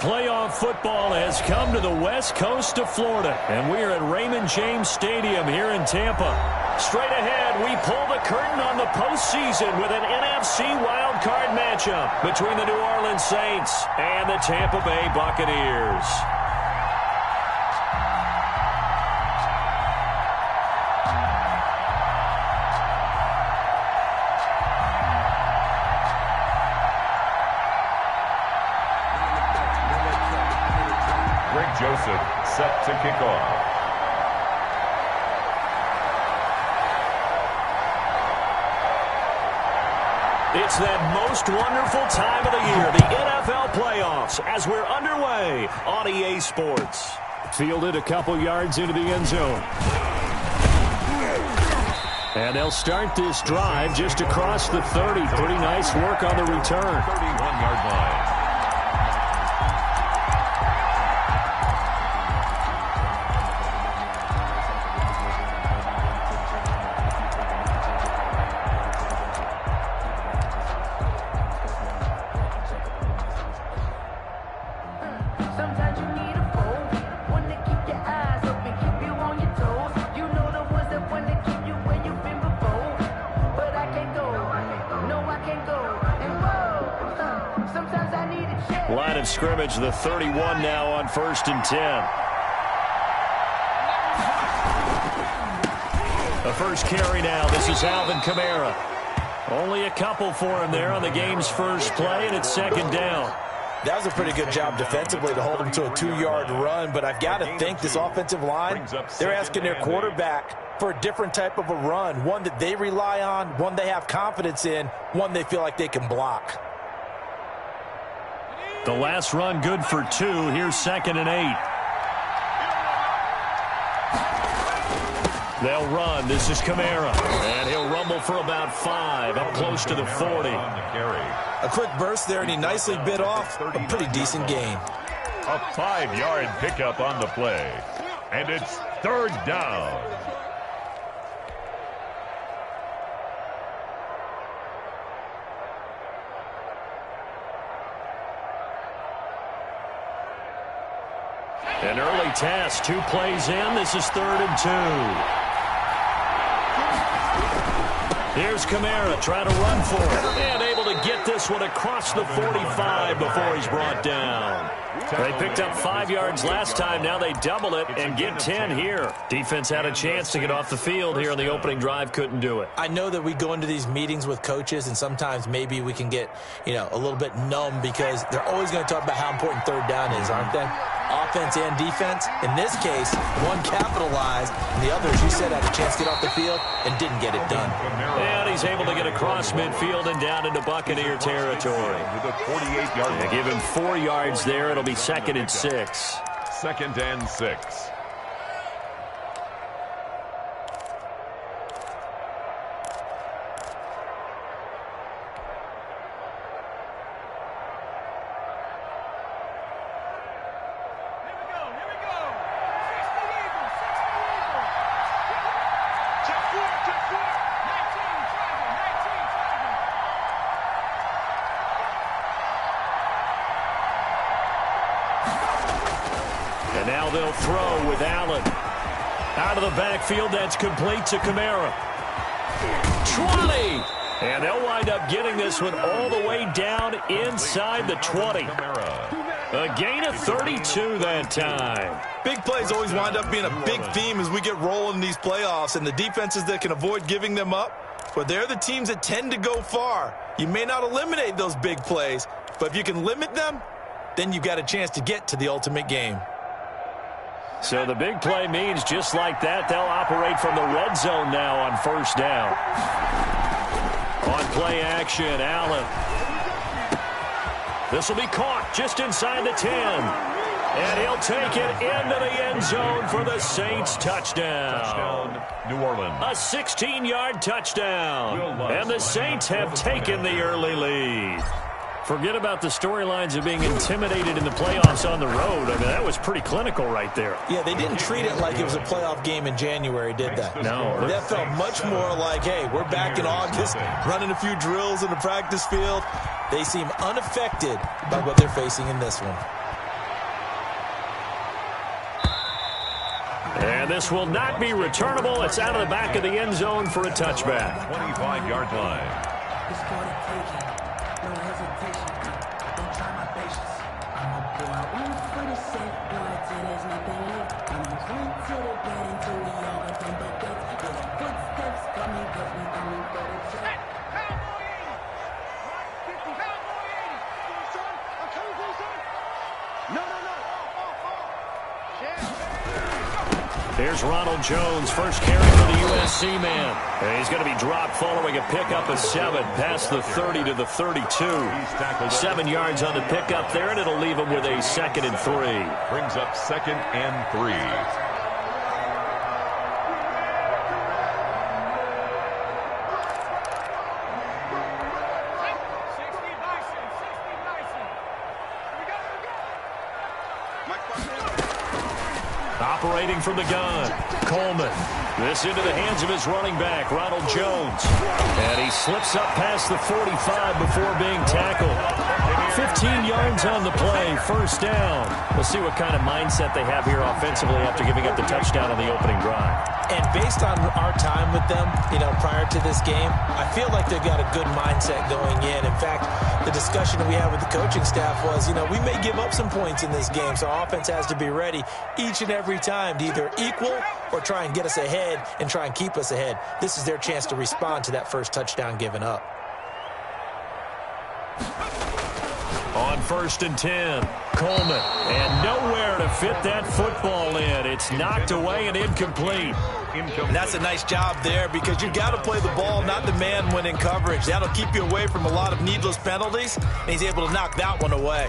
Playoff football has come to the west coast of Florida, and we are at Raymond James Stadium here in Tampa. Straight ahead, we pull the curtain on the postseason with an NFC wildcard matchup between the New Orleans Saints and the Tampa Bay Buccaneers. Joseph set to kick off. It's that most wonderful time of the year, the NFL playoffs, as we're underway on EA Sports. Fielded a couple yards into the end zone. And they'll start this drive just across the 30. Pretty nice work on the return. 31-yard line. Line of scrimmage, the 31 now on 1st and 10. The first carry now. This is Alvin Kamara. Only a couple for him there on the game's first play, and it's 2nd down. That was a pretty good job defensively to hold him to a 2-yard run, but I've got to think this offensive line, they're asking their quarterback for a different type of a run, one that they rely on, one they have confidence in, one they feel like they can block. The last run good for 2. Here's 2nd and 8. They'll run. This is Kamara. And he'll rumble for about 5, up close to the 40. A quick burst there, and he nicely bit off a pretty decent gain. A 5-yard pickup on the play. And it's 3rd down. An early task, 2 plays in. This is 3rd and 2. Here's Kamara trying to run for it. And able to get this one across the 45 before he's brought down. They picked up 5 yards last time. Now they double it and get 10 here. Defense had a chance to get off the field here on the opening drive. Couldn't do it. I know that we go into these meetings with coaches, and sometimes maybe we can get, a little bit numb because they're always going to talk about how important 3rd down is, aren't they? Offense and defense. In this case, one capitalized, and the other, as you said, had a chance to get off the field and didn't get it done. And he's able to get across midfield and down into Buccaneer territory. They give him 4 yards there. It'll be 2nd and 6. 2nd and 6. And now they'll throw with Allen. Out of the backfield, that's complete to Kamara. 20! And they'll wind up getting this one all the way down inside the 20. A gain of 32 that time. Big plays always wind up being a big theme as we get rolling in these playoffs, and the defenses that can avoid giving them up, but they're the teams that tend to go far. You may not eliminate those big plays, but if you can limit them, then you've got a chance to get to the ultimate game. So the big play means just like that, they'll operate from the red zone now on 1st down. On play action, Allen. This will be caught just inside the 10. And he'll take it into the end zone for the Saints touchdown. New Orleans. A 16-yard touchdown. And the Saints have taken the early lead. Forget about the storylines of being intimidated in the playoffs on the road. I mean, that was pretty clinical right there. Yeah, they didn't treat it like it was a playoff game in January, did they? No. That felt much more like, hey, we're back in August, running a few drills in the practice field. They seem unaffected by what they're facing in this one. And this will not be returnable. It's out of the back of the end zone for a touchback. 25-yard line. Here's Ronald Jones, first carry for the USC man. And he's going to be dropped following a pickup of 7 past the 30 to the 32. 7 yards on the pickup there, and it'll leave him with a 2nd and 3. Brings up 2nd and 3. Operating from the gun, Coleman. This into the hands of his running back, Ronald Jones. And he slips up past the 45 before being tackled. 15 yards on the play, first down. We'll see what kind of mindset they have here offensively after giving up the touchdown on the opening drive. And based on our time with them, prior to this game, I feel like they've got a good mindset going in. In fact, the discussion that we had with the coaching staff was, we may give up some points in this game, so our offense has to be ready each and every time to either equal or try and get us ahead and try and keep us ahead. This is their chance to respond to that first touchdown given up. On 1st and 10, Coleman, and nowhere to fit that football in. It's knocked away and incomplete. And that's a nice job there because you got to play the ball, not the man when in coverage. That'll keep you away from a lot of needless penalties, and he's able to knock that one away.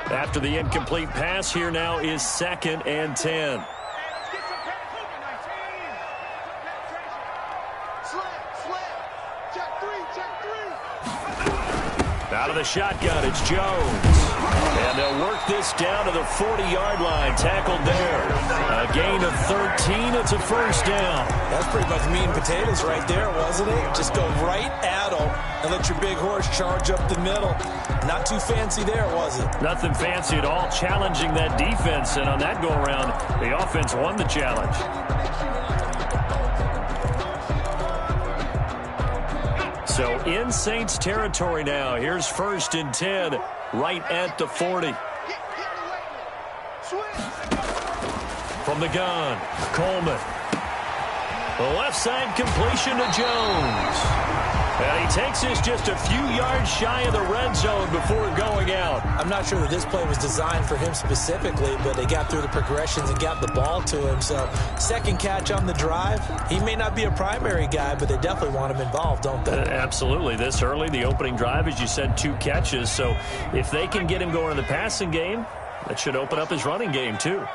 After the incomplete pass, here now is 2nd and 10. Out of the shotgun, it's Jones. And they'll work this down to the 40-yard line. Tackled there. A gain of 13. It's a first down. That's pretty much meat and potatoes right there, wasn't it? Just go right at them and let your big horse charge up the middle. Not too fancy there, was it? Nothing fancy at all. Challenging that defense. And on that go-around, the offense won the challenge. So in Saints territory now. Here's 1st and 10, right at the 40. From the gun, Coleman. The left side completion to Jones. And he takes this just a few yards shy of the red zone before going out. I'm not sure that this play was designed for him specifically, but they got through the progressions and got the ball to him. So, second catch on the drive. He may not be a primary guy, but they definitely want him involved, don't they? Absolutely. This early, the opening drive, as you said, 2 catches. So, if they can get him going in the passing game, that should open up his running game, too.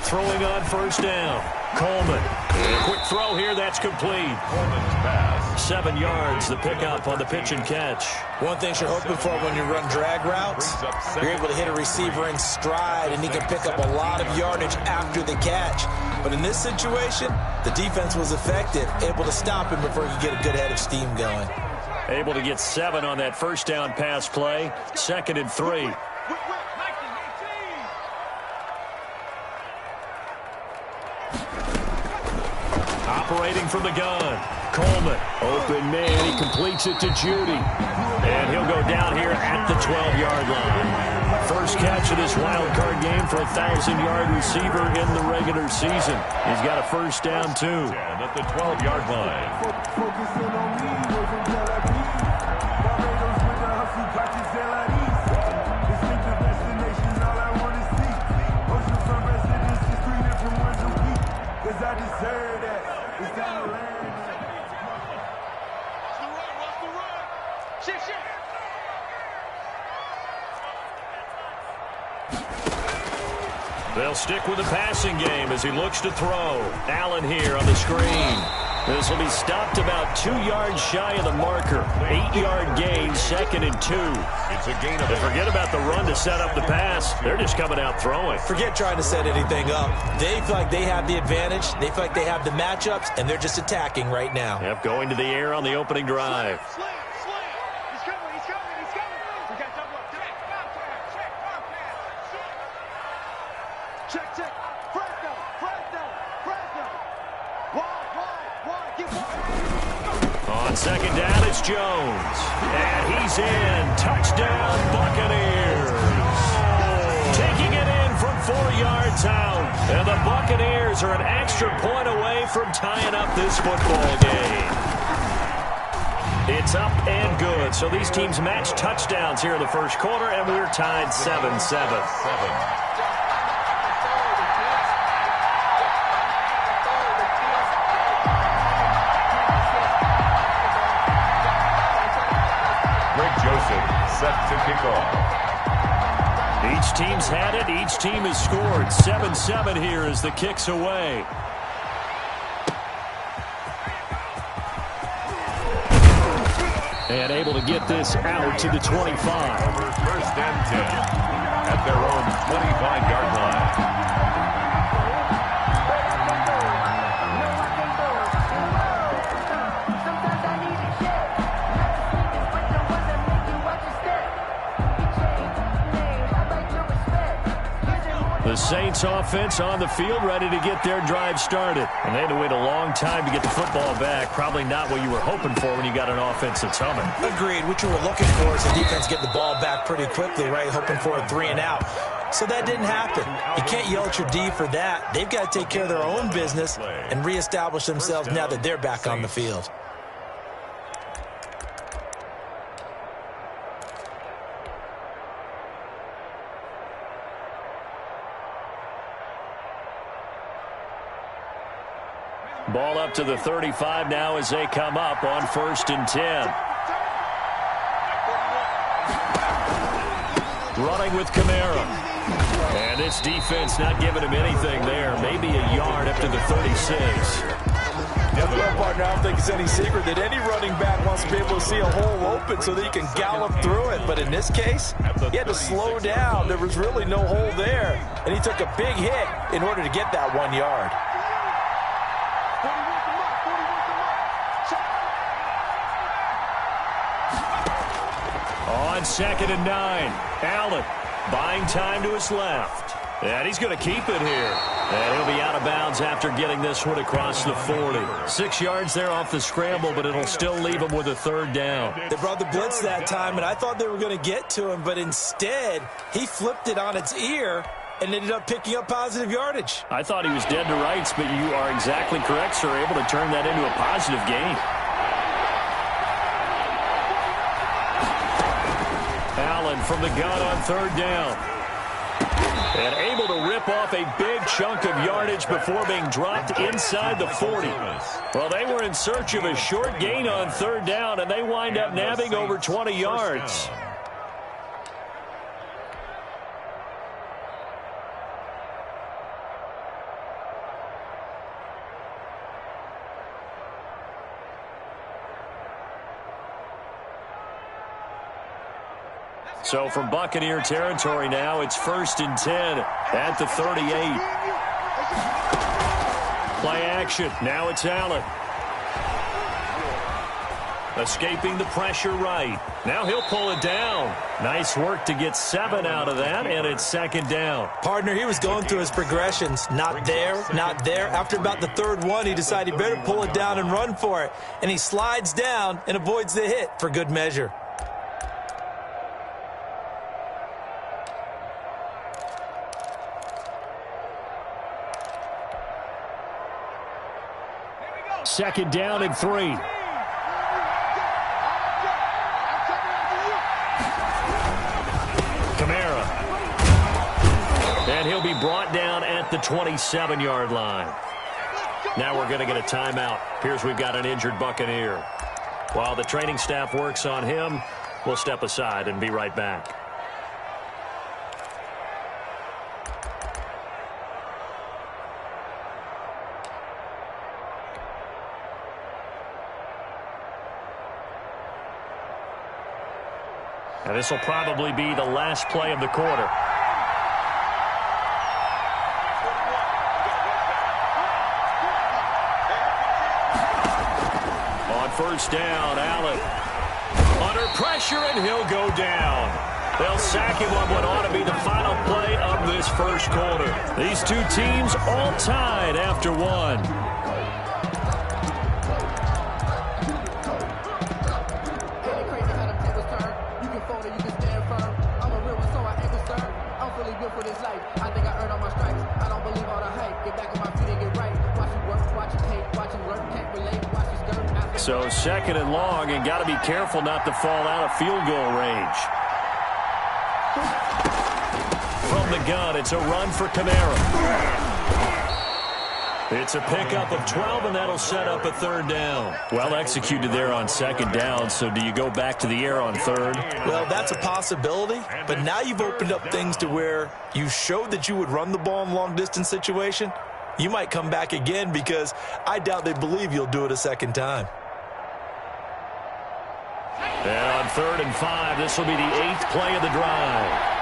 Throwing on first down, Coleman. Quick throw here, that's complete. 7 yards, the pickup on the pitch and catch. One thing you're hoping for when you run drag routes, you're able to hit a receiver in stride, and he can pick up a lot of yardage after the catch. But in this situation, the defense was effective, able to stop him before he could get a good head of steam going. Able to get 7 on that first down pass play, 2nd and 3. Operating from the gun, Coleman. Open man, he completes it to Judy. And he'll go down here at the 12-yard line. First catch of this wild card game for a 1,000-yard receiver in the regular season. He's got a first down, too. And at the 12-yard line. They'll stick with the passing game as he looks to throw. Allen here on the screen. This will be stopped about 2 yards shy of the marker. 8-yard gain, 2nd and 2. It's a gain of... And forget about the run to set up the pass. They're just coming out throwing. Forget trying to set anything up. They feel like they have the advantage. They feel like they have the matchups, and they're just attacking right now. Yep, going to the air on the opening drive. On 2nd down, it's Jones. And he's in. Touchdown, Buccaneers. Taking it in from 4 yards out. And the Buccaneers are an extra point away from tying up this football game. It's up and good. So these teams match touchdowns here in the first quarter, and we're tied 7-7. Set to kick off. Each team's had it. Each team has scored. 7-7 here as the kick's away. And able to get this out to the 25. First and 10 at their own 25-yard line. The Saints offense on the field, ready to get their drive started. And they had to wait a long time to get the football back. Probably not what you were hoping for when you got an offense that's humming. Agreed. What you were looking for is the defense getting the ball back pretty quickly, right? Hoping for a 3 and out. So that didn't happen. You can't yell at your D for that. They've got to take care of their own business and reestablish themselves now that they're back on the field. Ball up to the 35 now as they come up on 1st and 10. Running with Kamara. And this defense not giving him anything there. Maybe a yard up to the 36. Well, partner, I don't think it's any secret that any running back wants to be able to see a hole open so that he can gallop through it. But in this case, he had to slow down. There was really no hole there. And he took a big hit in order to get that 1 yard. On 2nd and 9, Allen buying time to his left. And he's going to keep it here. And he'll be out of bounds after getting this one across the 40. 6 yards there off the scramble, but it'll still leave him with a 3rd down. They brought the blitz that time, and I thought they were going to get to him, but instead, he flipped it on its ear and ended up picking up positive yardage. I thought he was dead to rights, but you are exactly correct, sir. Able to turn that into a positive gain. Allen from the gun on 3rd down. And able to rip off a big chunk of yardage before being dropped inside the 40. Well, they were in search of a short gain on 3rd down, and they wind up nabbing over 20 yards. So from Buccaneer territory now, it's 1st and 10 at the 38. Play action. Now it's Allen. Escaping the pressure right. Now he'll pull it down. Nice work to get 7 out of that, and it's 2nd down. Partner, he was going through his progressions. Not there, not there. After about the 3rd one, he decided he better pull it down and run for it. And he slides down and avoids the hit for good measure. Second down and 3. Kamara. And he'll be brought down at the 27-yard line. Now we're going to get a timeout. Appears we've got an injured Buccaneer. While the training staff works on him, we'll step aside and be right back. And this will probably be the last play of the quarter. On first down, Allen. Under pressure, and he'll go down. They'll sack him on what ought to be the final play of this first quarter. These two teams all tied after one. So second and long, and got to be careful not to fall out of field goal range. From the gun, it's a run for Kamara. It's a pickup of 12, and that'll set up a third down. Well executed there on second down, so do you go back to the air on third? Well, that's a possibility, but now you've opened up things to where you showed that you would run the ball in long-distance situation. You might come back again because I doubt they believe you'll do it a second time. And on 3rd and 5, this will be the 8th play of the drive.